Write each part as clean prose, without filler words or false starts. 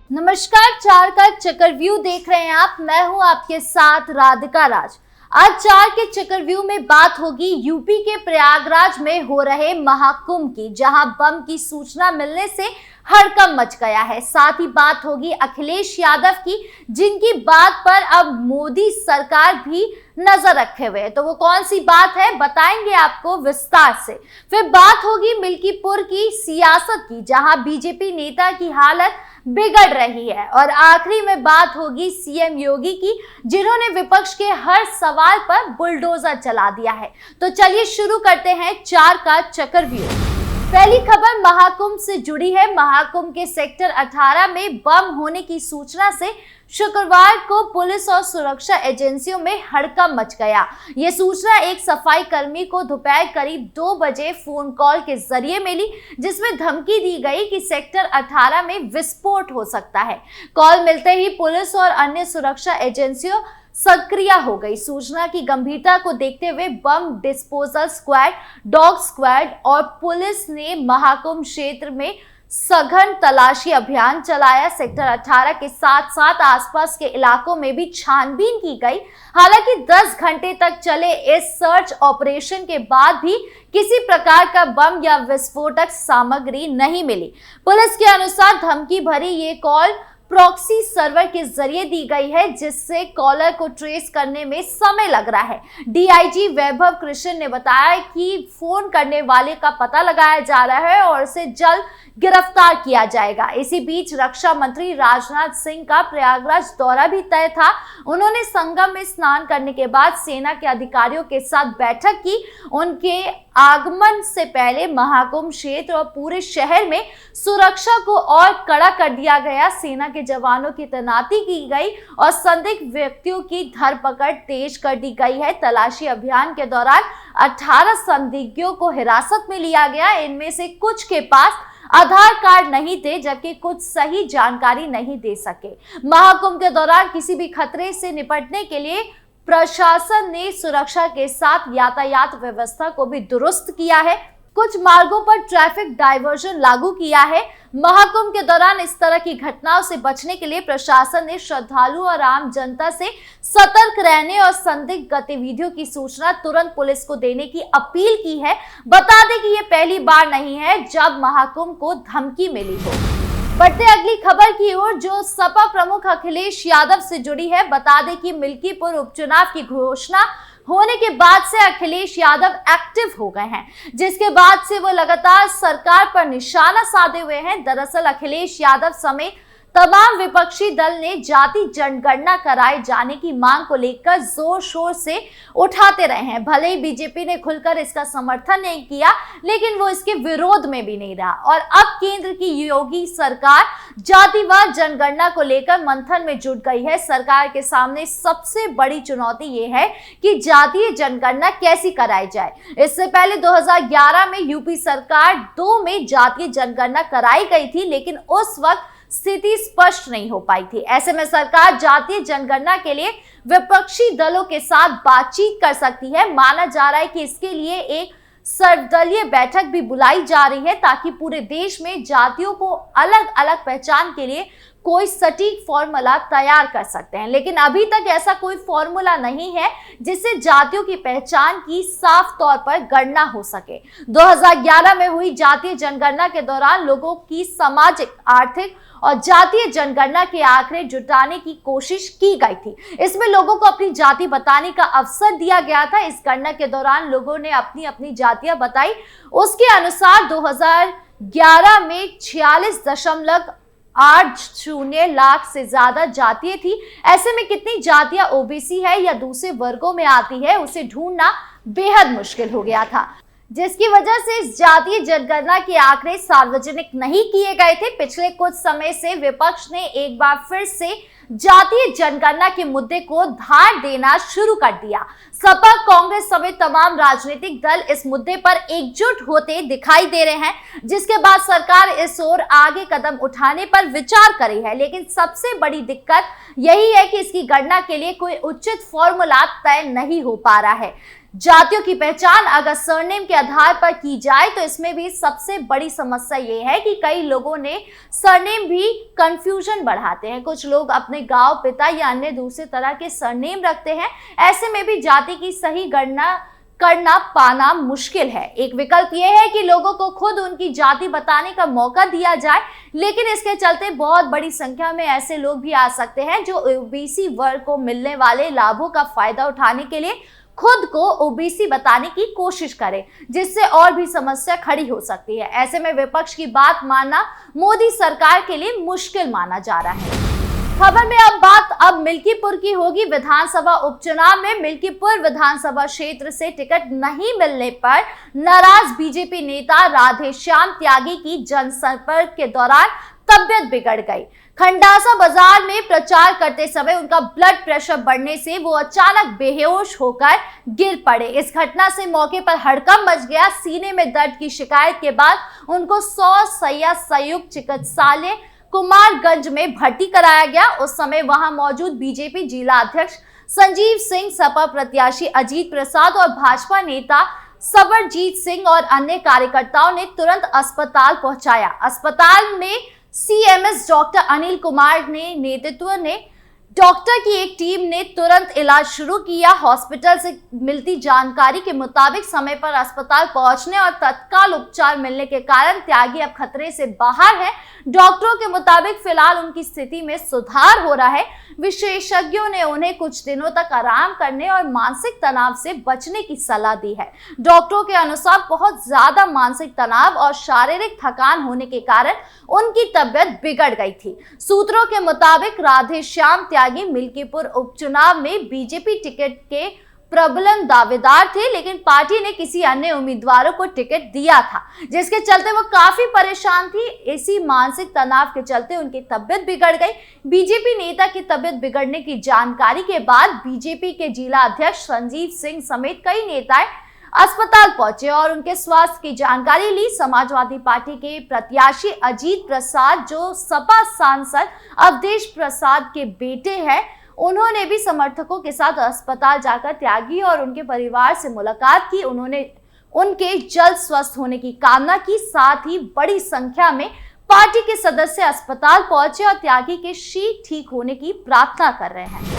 नमस्कार, चार का चक्रव्यूह देख रहे हैं आप। मैं हूं आपके साथ राधिका राज। आज चार के चक्रव्यूह में बात होगी यूपी के प्रयागराज में हो रहे महाकुंभ की, जहां बम की सूचना मिलने से हड़कंप मच गया है। साथ ही बात होगी अखिलेश यादव की, जिनकी बात पर अब मोदी सरकार भी नजर रखे हुए है। तो वो कौन सी बात है बताएंगे आपको विस्तार से। फिर बात होगी मिल्कीपुर की सियासत की, जहां बीजेपी नेता की हालत बिगड़ रही है। और आखिरी में बात होगी सीएम योगी की, जिन्होंने विपक्ष के हर सवाल पर बुलडोजर चला दिया है। तो चलिए शुरू करते हैं चार का चक्रव्यूह। पहली खबर महाकुंभ से जुड़ी है। महाकुंभ के सेक्टर 18 में बम होने की सूचना से शुक्रवार को पुलिस और सुरक्षा एजेंसियों में हड़कंप मच गया। ये सूचना एक सफाई कर्मी को दोपहर करीब 2 बजे फोन कॉल के जरिए मिली, जिसमें धमकी दी गई कि सेक्टर 18 में विस्फोट हो सकता है। कॉल मिलते ही पुलिस और अन्य सुरक्षा एजेंसियों सक्रिय हो गई। सूचना की गंभीरता को देखते हुए bomb disposal squad, dog squad और पुलिस ने महाकुंभ क्षेत्र में सघन तलाशी अभियान चलाया। सेक्टर 18 के साथ साथ आसपास के इलाकों में भी छानबीन की गई। हालांकि 10 घंटे तक चले इस सर्च ऑपरेशन के बाद भी किसी प्रकार का बम या विस्फोटक सामग्री नहीं मिली। पुलिस के अनुसार धमकी भरी ये कॉल प्रॉक्सी सर्वर के जरिए दी गई है, जिससे कॉलर को ट्रेस करने में समय लग रहा है। डीआईजी वैभव कृष्ण ने बताया कि फोन करने वाले का पता लगाया जा रहा है और उसे जल्द गिरफ्तार किया जाएगा। इसी बीच रक्षा मंत्री राजनाथ सिंह का प्रयागराज दौरा भी तय था। उन्होंने संगम में स्नान करने के बाद सेना के अधिकारियों के साथ बैठक की। उनके आगमन से पहले महाकुंभ क्षेत्र और पूरे शहर में सुरक्षा को और कड़ा कर दिया गया। सेना के जवानों की तैनाती की गई और संदिग्ध व्यक्तियों की धरपकड़ तेज कर दी गई है। तलाशी अभियान के दौरान 18 संदिग्धों को हिरासत में लिया गया। इनमें से कुछ के पास आधार कार्ड नहीं थे, जबकि कुछ सही जानकारी नहीं दे सके। महाकुंभ के दौरान किसी भी खतरे से निपटने के लिए प्रशासन ने सुरक्षा के साथ यातायात व्यवस्था को भी दुरुस्त किया है। कुछ मार्गों पर ट्रैफिक डायवर्जन लागू किया है। महाकुंभ के दौरान इस तरह की घटनाओं से बचने के लिए प्रशासन ने श्रद्धालु और आम जनता से सतर्क रहने और संदिग्ध गतिविधियों की सूचना तुरंत पुलिस को देने की अपील की है। बता दें कि ये पहली बार नहीं है जब महाकुंभ को धमकी मिली हो। बढ़ते अगली खबर की ओर, जो सपा प्रमुख अखिलेश यादव से जुड़ी है। बता दें कि मिल्कीपुर उपचुनाव की घोषणा होने के बाद से अखिलेश यादव एक्टिव हो गए हैं, जिसके बाद से वो लगातार सरकार पर निशाना साधे हुए हैं। दरअसल अखिलेश यादव समेत तमाम विपक्षी दल ने जाति जनगणना कराए जाने की मांग को लेकर जोर शोर से उठाते रहे हैं। भले ही बीजेपी ने खुलकर इसका समर्थन नहीं किया, लेकिन वो इसके विरोध में भी नहीं रहा। और अब केंद्र की योगी सरकार जातिवार जनगणना को लेकर मंथन में जुट गई है। सरकार के सामने सबसे बड़ी चुनौती ये है कि जातीय जनगणना कैसी कराई जाए। इससे पहले 2011 में यूपी सरकार 2 में जातीय जनगणना कराई गई थी, लेकिन उस वक्त स्थिति स्पष्ट नहीं हो पाई थी। ऐसे में सरकार जातीय जनगणना के लिए विपक्षी दलों के साथ बातचीत कर सकती है। माना जा रहा है कि इसके लिए एक सर्वदलीय बैठक भी बुलाई जा रही है, ताकि पूरे देश में जातियों को अलग अलग पहचान के लिए कोई सटीक फॉर्मूला तैयार कर सकते हैं। लेकिन अभी तक ऐसा कोई फॉर्मूला नहीं है जिससे जातियों की पहचान की साफ तौर पर गणना हो सके। 2011 में हुई जातीय जनगणना के दौरान लोगों की सामाजिक, आर्थिक और जातीय जनगणना के आंकड़े जुटाने की कोशिश की गई थी। इसमें लोगों को अपनी जाति बताने का अवसर दिया गया था। इस गणना के दौरान लोगों ने अपनी अपनी जातियां बताई। उसके अनुसार 2011 में 46.80 लाख से ज्यादा जातियां थी। ऐसे में कितनी जातियां ओबीसी है या दूसरे वर्गों में आती है, उसे ढूंढना बेहद मुश्किल हो गया था, जिसकी वजह से इस जातीय जनगणना के आंकड़े सार्वजनिक नहीं किए गए थे। पिछले कुछ समय से विपक्ष ने एक बार फिर से जातीय जनगणना के मुद्दे को धार देना शुरू कर दिया। सपा, कांग्रेस समेत तमाम राजनीतिक दल इस मुद्दे पर एकजुट होते दिखाई दे रहे हैं, जिसके बाद सरकार इस ओर आगे कदम उठाने पर विचार कर रही है। लेकिन सबसे बड़ी दिक्कत यही है कि इसकी गणना के लिए कोई उचित फॉर्मूला तय नहीं हो पा रहा है। जातियों की पहचान अगर सरनेम के आधार पर की जाए तो इसमें भी सबसे बड़ी समस्या ये है कि कई लोगों ने सरनेम भी कंफ्यूजन बढ़ाते हैं। कुछ लोग अपने गांव, पिता या अन्य दूसरे तरह के सरनेम रखते हैं। ऐसे में भी जाति की सही गणना करना पाना मुश्किल है। एक विकल्प यह है कि लोगों को खुद उनकी जाति बताने का मौका दिया जाए, लेकिन इसके चलते बहुत बड़ी संख्या में ऐसे लोग भी आ सकते हैं जो ओबीसी वर्ग को मिलने वाले लाभों का फायदा उठाने के लिए खुद को ओबीसी बताने की कोशिश करें, जिससे और भी समस्या खड़ी हो सकती है। ऐसे में विपक्ष की बात मानना मोदी सरकार के लिए मुश्किल माना जा रहा है। खबर में अब मिल्कीपुर की होगी। विधानसभा उपचुनाव में मिल्कीपुर विधानसभा क्षेत्र से टिकट नहीं मिलने पर नाराज बीजेपी नेता राधेश्याम त्यागी की जनसंपर्क के दौरान तबियत बिगड़ गई। खंडासा बाजार में प्रचार करते समय उनका ब्लड प्रेशर बढ़ने से वो अचानक बेहोश होकर गिर पड़े। इस घटना से मौके पर हड़कंप मच गया। सीने में दर्द की शिकायत के बाद उनको 100 शैय्या संयुक्त चिकित्सालय कुमारगंज में भर्ती कराया गया। उस समय वहां मौजूद बीजेपी जिला अध्यक्ष संजीव सिंह, सपा प्रत्याशी अजीत प्रसाद और भाजपा नेता सवरजीत सिंह और अन्य कार्यकर्ताओं ने तुरंत अस्पताल पहुंचाया। अस्पताल में सीएमएस डॉक्टर अनिल कुमार ने नेतृत्व ने डॉक्टर की एक टीम ने तुरंत इलाज शुरू किया। हॉस्पिटल से मिलती जानकारी के मुताबिक समय पर अस्पताल पहुंचने और तत्काल उपचार मिलने के कारण त्यागी अब खतरे से बाहर है। डॉक्टरों के मुताबिक फिलहाल उनकी स्थिति में सुधार हो रहा है। विशेषज्ञों ने उन्हें कुछ दिनों तक आराम करने और मानसिक तनाव से बचने की सलाह दी है। डॉक्टरों के अनुसार बहुत ज्यादा मानसिक तनाव और शारीरिक थकान होने के कारण उनकी तबियत बिगड़ गई थी। सूत्रों के मुताबिक राधेश्याम त्यागी मिल्कीपुर उपचुनाव में बीजेपी टिकट के प्रबल दावेदार थे, लेकिन पार्टी ने किसी अन्य उम्मीदवारों को टिकट दिया था, जिसके चलते वो काफी परेशान थी। इसी मानसिक तनाव के चलते उनकी तबियत बिगड़ गई। बीजेपी नेता की तबियत बिगड़ने की जानकारी के बाद बीजेपी के जिला अध्यक्ष संजीव सिंह समेत कई नेताएं अस्पताल पहुंचे और उनके स्वास्थ्य की जानकारी ली। समाजवादी पार्टी के प्रत्याशी अजीत प्रसाद, जो सपा सांसद अवधेश प्रसाद के बेटे हैं, उन्होंने भी समर्थकों के साथ अस्पताल जाकर त्यागी और उनके परिवार से मुलाकात की। उन्होंने उनके जल्द स्वस्थ होने की कामना की। साथ ही बड़ी संख्या में पार्टी के सदस्य अस्पताल पहुंचे और त्यागी के शीघ्र ठीक होने की प्रार्थना कर रहे हैं।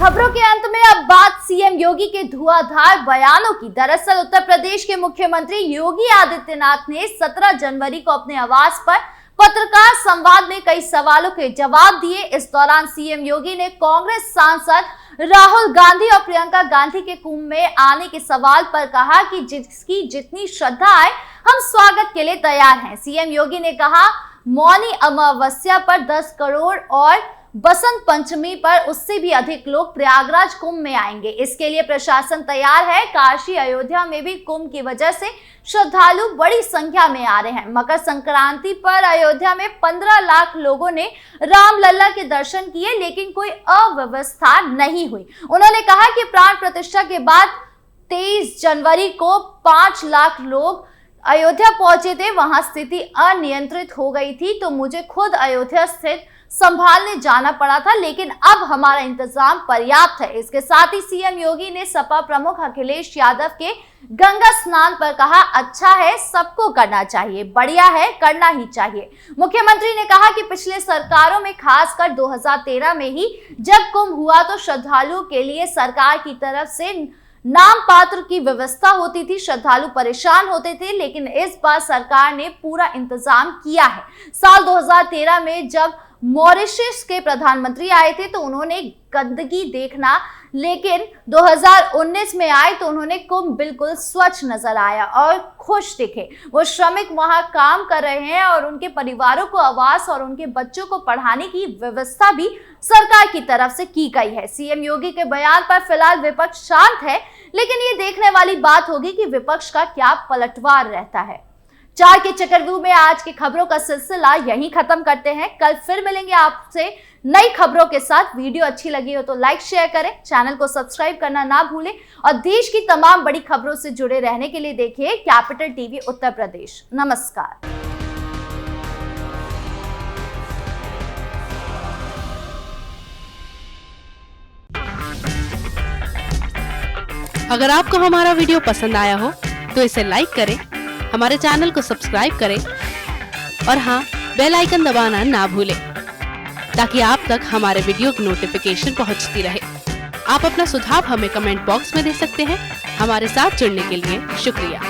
खबरों के अंत में अब बात सीएम योगी के धुआंधार बयानों की। दरअसल उत्तर प्रदेश के मुख्यमंत्री योगी आदित्यनाथ ने 17 जनवरी को अपने आवास पर पत्रकार संवाद में कई सवालों के जवाब दिए। इस दौरान सीएम योगी ने कांग्रेस सांसद राहुल गांधी और प्रियंका गांधी के कुंभ में आने के सवाल पर कहा कि जिसकी जितनी श्रद्धा आए हम स्वागत के लिए तैयार हैं। सीएम योगी ने कहा, मौनी अमावस्या पर 10 करोड़ और बसंत पंचमी पर उससे भी अधिक लोग प्रयागराज कुंभ में आएंगे। इसके लिए प्रशासन तैयार है। काशी, अयोध्या में भी कुंभ की वजह से श्रद्धालु बड़ी संख्या में आ रहे हैं। मकर संक्रांति पर अयोध्या में 15 लाख लोगों ने रामलला के दर्शन किए, लेकिन कोई अव्यवस्था नहीं हुई। उन्होंने कहा कि प्राण प्रतिष्ठा के बाद 23 जनवरी को 5 लाख लोग अयोध्या पहुंचे थे। वहां स्थिति अनियंत्रित हो गई थी, तो मुझे खुद अयोध्या स्थित संभालने जाना पड़ा था, लेकिन अब हमारा इंतजाम पर्याप्त है। इसके साथ ही सीएम योगी ने सपा प्रमुख अखिलेश यादव के गंगा स्नान पर कहा, अच्छा है, सबको करना चाहिए, बढ़िया है, करना ही चाहिए। मुख्यमंत्री ने कहा कि पिछले सरकारों में, खासकर 2013 में ही जब कुंभ हुआ तो श्रद्धालुओं के लिए सरकार की तरफ से नाम पात्र की व्यवस्था होती थी, श्रद्धालु परेशान होते थे, लेकिन इस बार सरकार ने पूरा इंतजाम किया है। साल 2013 में जब मॉरिशस के प्रधानमंत्री आए थे तो उन्होंने गंदगी देखना, लेकिन 2019 में आए तो उन्होंने कुंभ बिल्कुल स्वच्छ नजर आया और खुश दिखे। वो श्रमिक वहां काम कर रहे हैं और उनके परिवारों को आवास और उनके बच्चों को पढ़ाने की व्यवस्था भी सरकार की तरफ से की गई है। सीएम योगी के बयान पर फिलहाल विपक्ष शांत है, लेकिन ये देखने वाली बात होगी कि विपक्ष का क्या पलटवार रहता है। 4 के चक्रव्यूह में आज की खबरों का सिलसिला यहीं खत्म करते हैं। कल फिर मिलेंगे आपसे नई खबरों के साथ। वीडियो अच्छी लगी हो तो लाइक शेयर करें, चैनल को सब्सक्राइब करना ना भूलें और देश की तमाम बड़ी खबरों से जुड़े रहने के लिए देखिए कैपिटल टीवी उत्तर प्रदेश। नमस्कार। अगर आपको हमारा वीडियो पसंद आया हो तो इसे लाइक करें, हमारे चैनल को सब्सक्राइब करें और हाँ, बेल आइकन दबाना ना भूलें ताकि आप तक हमारे वीडियो की नोटिफिकेशन पहुंचती रहे। आप अपना सुझाव हमें कमेंट बॉक्स में दे सकते हैं। हमारे साथ जुड़ने के लिए शुक्रिया।